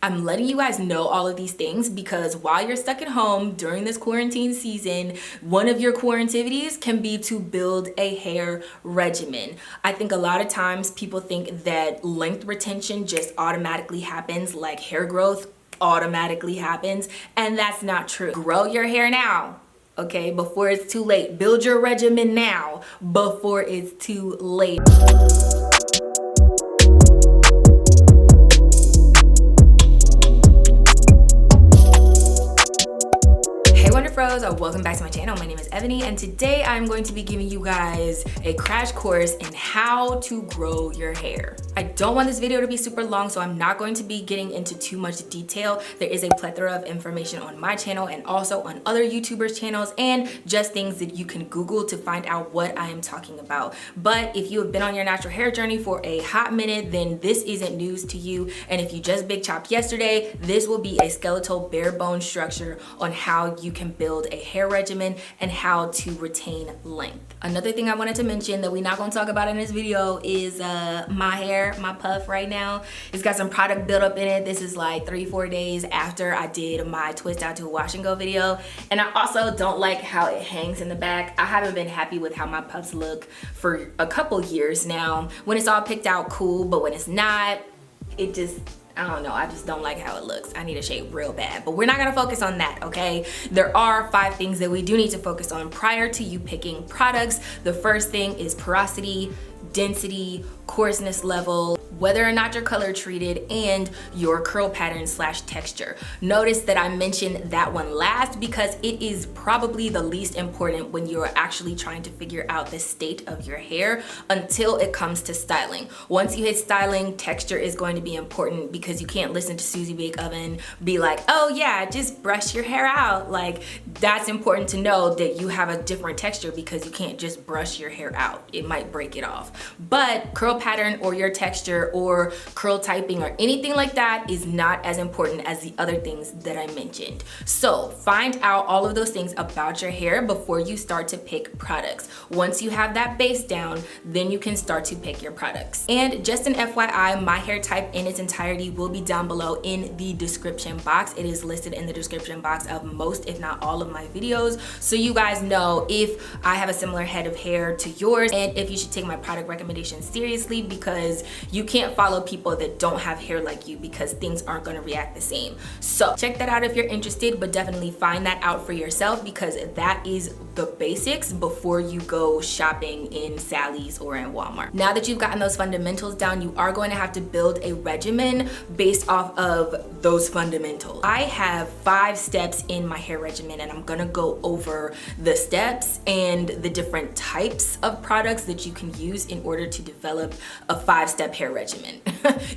I'm letting you guys know all of these things because while you're stuck at home during this quarantine season, one of your core activities can be to build a hair regimen. I think a lot of times people think that length retention just automatically happens, like hair growth automatically happens, and that's not true. Grow your hair now, okay, before it's too late. Build your regimen now before it's too late. Wonderfros, or welcome back to my channel. My name is eVani, and today I'm going to be giving you guys a crash course in how to grow your hair. I don't want this video to be super long, so I'm not going to be getting into too much detail. There is a plethora of information on my channel and also on other YouTubers' channels, and just things that you can Google to find out what I am talking about. But if you have been on your natural hair journey for a hot minute, then this isn't news to you. And if you just big chopped yesterday, this will be a skeletal bare bone structure on how you can build a hair regimen and how to retain length. Another thing I wanted to mention that we're not going to talk about in this video is my hair, my puff right now. It's got some product buildup in it. This is like 3-4 days after I did my twist out to a wash and go video, and I also don't like how it hangs in the back. I haven't been happy with how my puffs look for a couple years now. When it's all picked out, cool, but when it's not, it just, I don't know, I just don't like how it looks. I need a shave real bad, but we're not gonna focus on that, okay? There are 5 things that we do need to focus on prior to you picking products. The first thing is porosity, density, coarseness level, whether or not you're color treated, and your curl pattern / texture. Notice that I mentioned that one last because it is probably the least important when you're actually trying to figure out the state of your hair until it comes to styling. Once you hit styling, texture is going to be important because you can't listen to Susie Bake Oven be like, oh yeah, just brush your hair out. Like, that's important to know that you have a different texture because you can't just brush your hair out. It might break it off. But curl pattern or your texture or curl typing or anything like that is not as important as the other things that I mentioned. So find out all of those things about your hair before you start to pick products. Once you have that base down, then you can start to pick your products. And just an FYI, my hair type in its entirety will be down below in the description box. It is listed in the description box of most, if not all, of my videos, so you guys know if I have a similar head of hair to yours and if you should take my product recommendations seriously, because you can't follow people that don't have hair like you because things aren't going to react the same. So check that out if you're interested, but definitely find that out for yourself because that is the basics before you go shopping in Sally's or in Walmart. Now that you've gotten those fundamentals down, you are going to have to build a regimen based off of those fundamentals. I have 5 steps in my hair regimen, and I'm gonna go over the steps and the different types of products that you can use in order to develop a 5-step hair regimen.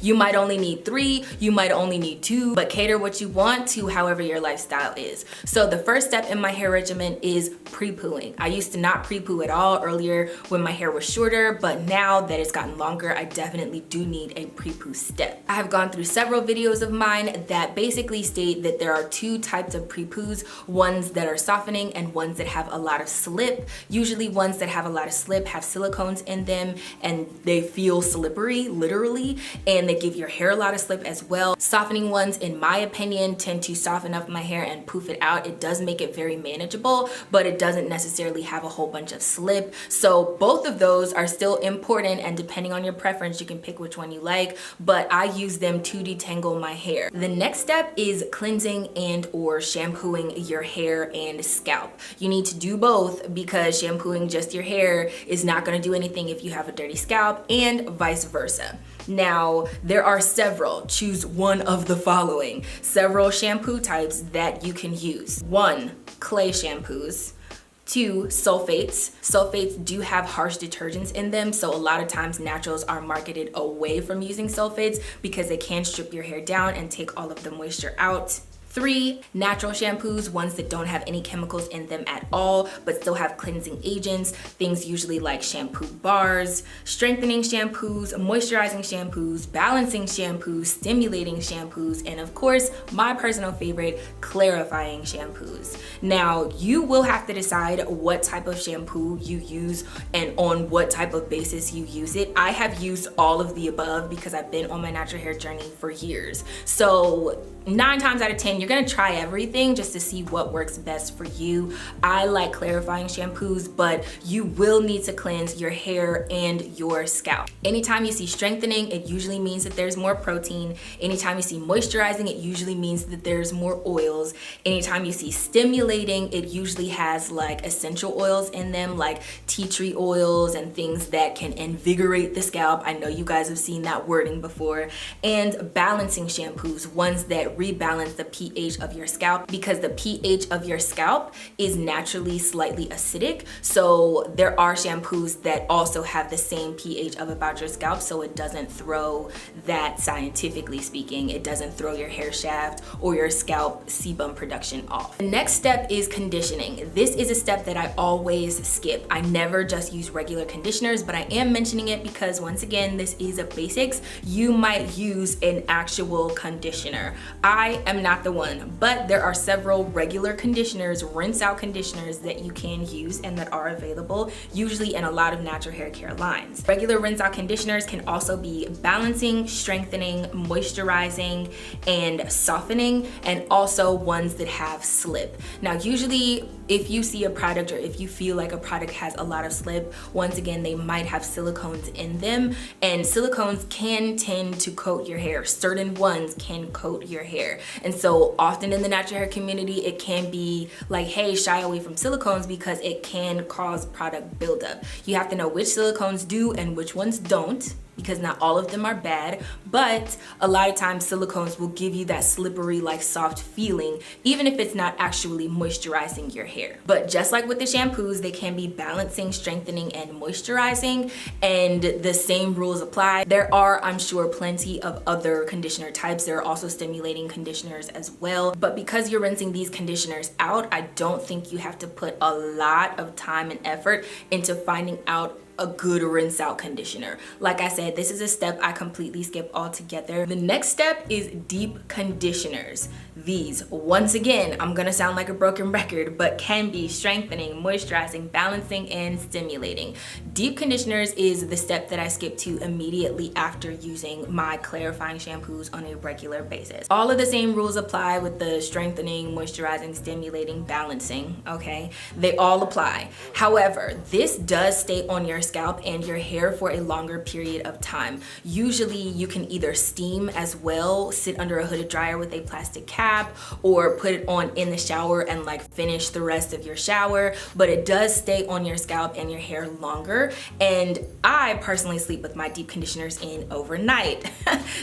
You might only need 3, you might only need 2, but cater what you want to however your lifestyle is. So the first step in my hair regimen is pre-pooing. I used to not pre-poo at all earlier when my hair was shorter, but now that it's gotten longer, I definitely do need a pre-poo step. I have gone through several videos of mine that basically state that there are 2 types of pre-poos, ones that are softening and ones that have a lot of slip. Usually ones that have a lot of slip have silicones in them and they feel slippery, literally, and they give your hair a lot of slip as well. Softening ones, in my opinion, tend to soften up my hair and poof it out. It does make it very manageable, but it doesn't necessarily have a whole bunch of slip. So both of those are still important, and depending on your preference, you can pick which one you like, but I use them to detangle my hair. The next step is cleansing and or shampooing your hair and scalp. You need to do both because shampooing just your hair is not going to do anything if you have a dirty scalp, and vice versa. Now, there are several, choose one of the following, several shampoo types that you can use. 1, clay shampoos. 2, sulfates. Sulfates do have harsh detergents in them, so a lot of times naturals are marketed away from using sulfates because they can strip your hair down and take all of the moisture out. 3, natural shampoos, ones that don't have any chemicals in them at all, but still have cleansing agents, things usually like shampoo bars, strengthening shampoos, moisturizing shampoos, balancing shampoos, stimulating shampoos, and of course, my personal favorite, clarifying shampoos. Now, you will have to decide what type of shampoo you use and on what type of basis you use it. I have used all of the above because I've been on my natural hair journey for years. So 9 times out of 10, you're gonna try everything just to see what works best for you. I like clarifying shampoos, but you will need to cleanse your hair and your scalp. Anytime you see strengthening, it usually means that there's more protein. Anytime you see moisturizing, it usually means that there's more oils. Anytime you see stimulating, it usually has like essential oils in them, like tea tree oils and things that can invigorate the scalp. I know you guys have seen that wording before. And balancing shampoos, ones that rebalance the pH of your scalp, because the pH of your scalp is naturally slightly acidic. So there are shampoos that also have the same pH of about your scalp, so it doesn't throw that, scientifically speaking, it doesn't throw your hair shaft or your scalp sebum production off. The next step is conditioning. This is a step that I always skip. I never just use regular conditioners, but I am mentioning it because once again, this is a basics. You might use an actual conditioner. I am not the one, but there are several regular conditioners, rinse out conditioners that you can use and that are available, usually in a lot of natural hair care lines. Regular rinse out conditioners can also be balancing, strengthening, moisturizing, and softening, and also ones that have slip. Now, usually if you see a product or if you feel like a product has a lot of slip, once again, they might have silicones in them, and silicones can tend to coat your hair. Certain ones can coat your hair. And so often in the natural hair community, it can be like, hey, shy away from silicones because it can cause product buildup. You have to know which silicones do and which ones don't, because not all of them are bad, but a lot of times silicones will give you that slippery, like soft feeling, even if it's not actually moisturizing your hair. But just like with the shampoos, they can be balancing, strengthening, and moisturizing, and the same rules apply. There are, I'm sure, plenty of other conditioner types. There are also stimulating conditioners as well, but because you're rinsing these conditioners out, I don't think you have to put a lot of time and effort into finding out a good rinse out conditioner. Like I said, this is a step I completely skip altogether. The next step is deep conditioners. These, once again, I'm gonna sound like a broken record, but can be strengthening, moisturizing, balancing, and stimulating. Deep conditioners is the step that I skip to immediately after using my clarifying shampoos on a regular basis. All of the same rules apply with the strengthening, moisturizing, stimulating, balancing, okay? They all apply. However, this does stay on your scalp and your hair for a longer period of time. Usually you can either steam as well, sit under a hooded dryer with a plastic cap, or put it on in the shower and like finish the rest of your shower, but it does stay on your scalp and your hair longer. And I personally sleep with my deep conditioners in overnight.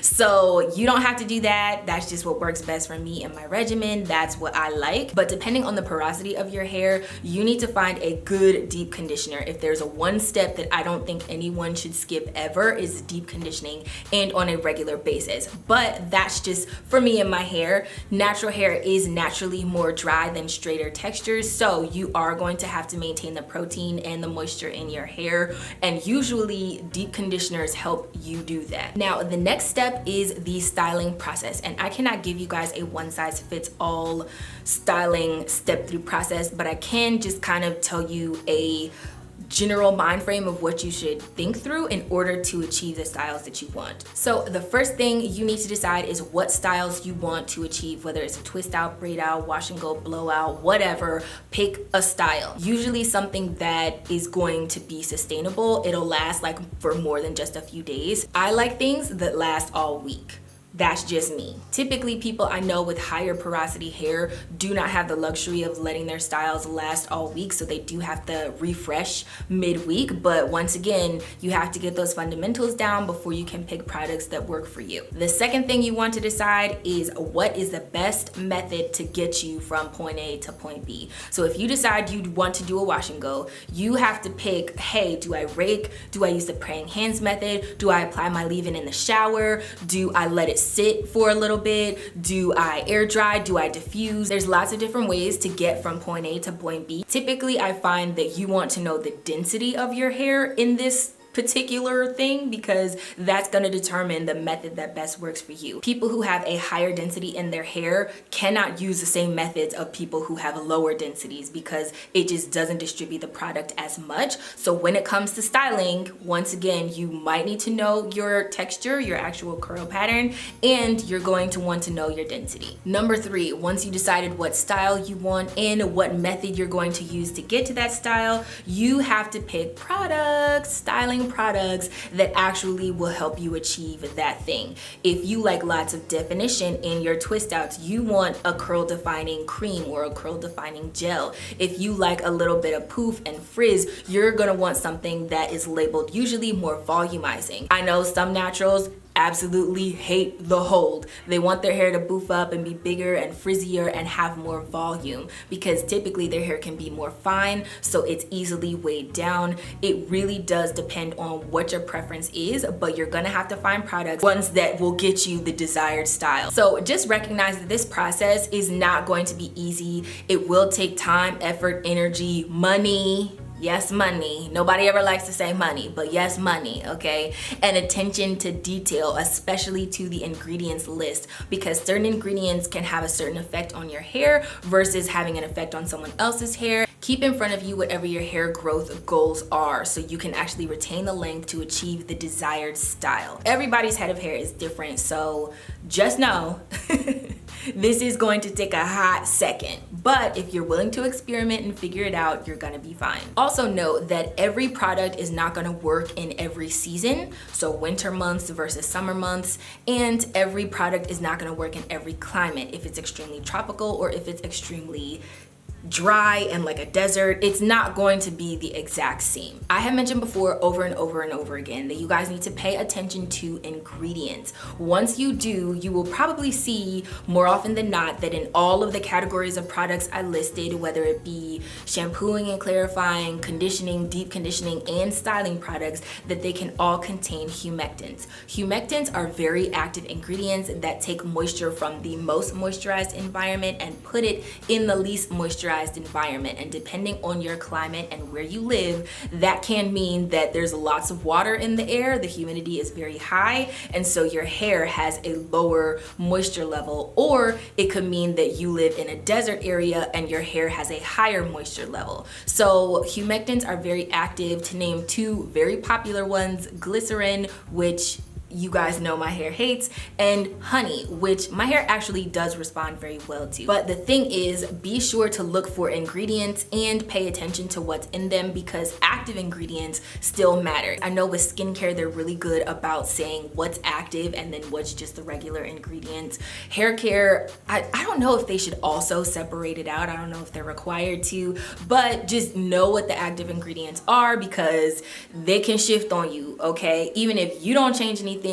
So you don't have to do that. That's just what works best for me and my regimen. That's what I like. But depending on the porosity of your hair, you need to find a good deep conditioner. If there's a one step that I don't think anyone should skip ever, is deep conditioning, and on a regular basis. But that's just for me and my hair. Natural hair is naturally more dry than straighter textures, so you are going to have to maintain the protein and the moisture in your hair, and usually deep conditioners help you do that. Now, the next step is the styling process, and I cannot give you guys a one-size-fits-all styling step-through process, but I can just kind of tell you a general mind frame of what you should think through in order to achieve the styles that you want. So the first thing you need to decide is what styles you want to achieve, whether it's a twist out, braid out, wash and go, blowout, whatever. Pick a style, usually something that is going to be sustainable. It'll last like for more than just a few days. I like things that last all week. That's just me. Typically, people I know with higher porosity hair do not have the luxury of letting their styles last all week, so they do have to refresh midweek. But once again, you have to get those fundamentals down before you can pick products that work for you. The second thing you want to decide is what is the best method to get you from point A to point B. So if you decide you want to do a wash and go, you have to pick, hey, do I rake? Do I use the praying hands method? Do I apply my leave-in in the shower? Do I let it sit for a little bit? Do I air dry? Do I diffuse? There's lots of different ways to get from point A to point B. Typically, I find that you want to know the density of your hair in this particular thing because that's going to determine the method that best works for you. People who have a higher density in their hair cannot use the same methods of people who have lower densities because it just doesn't distribute the product as much. So when it comes to styling, once again, you might need to know your texture, your actual curl pattern, and you're going to want to know your density. Number 3, once you decided what style you want and what method you're going to use to get to that style, you have to pick styling products that actually will help you achieve that thing. If you like lots of definition in your twist outs, you want a curl defining cream or a curl defining gel. If you like a little bit of poof and frizz, you're gonna want something that is labeled usually more volumizing. I know some naturals absolutely hate the hold. They want their hair to boof up and be bigger and frizzier and have more volume because typically their hair can be more fine, so it's easily weighed down. It really does depend on what your preference is, but you're gonna have to find ones that will get you the desired style. So just recognize that this process is not going to be easy. It will take time, effort, energy, money. Yes, money. Nobody ever likes to say money, but yes, money, okay? And attention to detail, especially to the ingredients list, because certain ingredients can have a certain effect on your hair versus having an effect on someone else's hair. Keep in front of you whatever your hair growth goals are so you can actually retain the length to achieve the desired style. Everybody's head of hair is different, so just know this is going to take a hot second, but if you're willing to experiment and figure it out, you're gonna be fine. Also note that every product is not gonna work in every season, so winter months versus summer months, and every product is not gonna work in every climate. If it's extremely tropical or if it's extremely dry and like a desert, it's not going to be the exact same. I have mentioned before over and over and over again that you guys need to pay attention to ingredients. Once you do, you will probably see more often than not that in all of the categories of products I listed, whether it be shampooing and clarifying, conditioning, deep conditioning, and styling products, that they can all contain humectants. Humectants are very active ingredients that take moisture from the most moisturized environment and put it in the least moisturized environment, and depending on your climate and where you live, that can mean that there's lots of water in the air, the humidity is very high, and so your hair has a lower moisture level, or it could mean that you live in a desert area and your hair has a higher moisture level. So humectants are very active. To name 2 very popular ones, glycerin, which you guys know my hair hates, and honey, which my hair actually does respond very well to. But the thing is, be sure to look for ingredients and pay attention to what's in them because active ingredients still matter. I know with skincare, they're really good about saying what's active and then what's just the regular ingredients. Hair care, I don't know if they should also separate it out. I don't know if they're required to, but just know what the active ingredients are because they can shift on you, okay? Even if you don't change anything,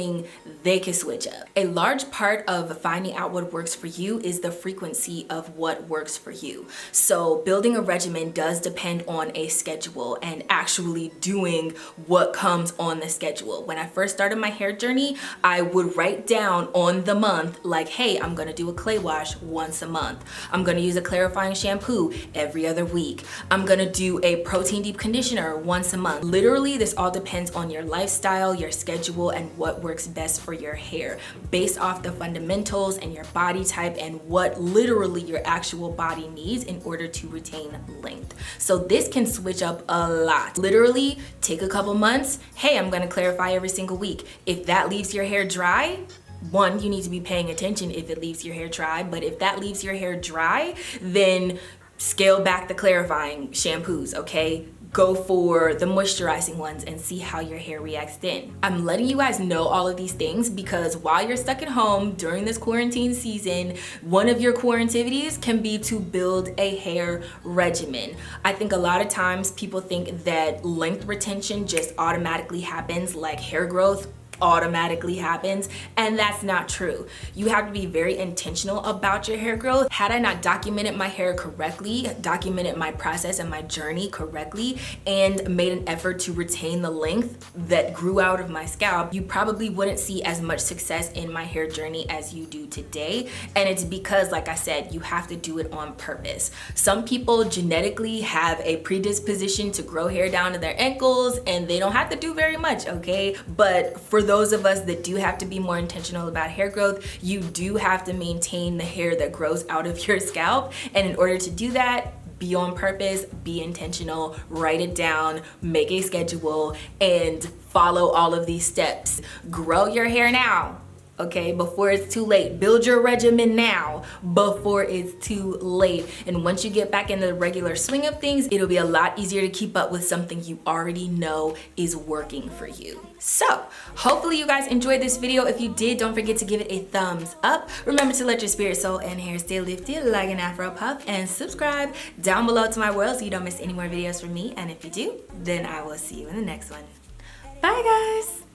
they can switch up. A large part of finding out what works for you is the frequency of what works for you. So building a regimen does depend on a schedule and actually doing what comes on the schedule. When I first started my hair journey, I would write down on the month, like, hey, I'm gonna do a clay wash once a month. I'm gonna use a clarifying shampoo every other week. I'm gonna do a protein deep conditioner once a month. Literally, this all depends on your lifestyle, your schedule, and what works best for your hair based off the fundamentals and your body type and what literally your actual body needs in order to retain length. So this can switch up a lot. Literally take a couple months. Hey, I'm gonna clarify every single week. If that leaves your hair dry, one, you need to be paying attention if it leaves your hair dry, but if that leaves your hair dry, then scale back the clarifying shampoos, okay? Go for the moisturizing ones and see how your hair reacts then. I'm letting you guys know all of these things because while you're stuck at home during this quarantine season, one of your core activities can be to build a hair regimen. I think a lot of times people think that length retention just automatically happens like hair growth. automatically happens, and that's not true. You have to be very intentional about your hair growth. Had I not documented my hair correctly, documented my process and my journey correctly, and made an effort to retain the length that grew out of my scalp, you probably wouldn't see as much success in my hair journey as you do today. And it's because, like I said, you have to do it on purpose. Some people genetically have a predisposition to grow hair down to their ankles, and they don't have to do very much, okay? But for those of us that do have to be more intentional about hair growth, you do have to maintain the hair that grows out of your scalp. And in order to do that, be on purpose, be intentional, write it down, make a schedule, and follow all of these steps. Grow your hair now, okay, before it's too late. Build your regimen now before it's too late. And once you get back in the regular swing of things, it'll be a lot easier to keep up with something you already know is working for you. So hopefully you guys enjoyed this video. If you did, don't forget to give it a thumbs up. Remember to let your spirit, soul, and hair stay lifted like an afro puff, and subscribe down below to my world so you don't miss any more videos from me. And if you do, then I will see you in the next one. Bye guys.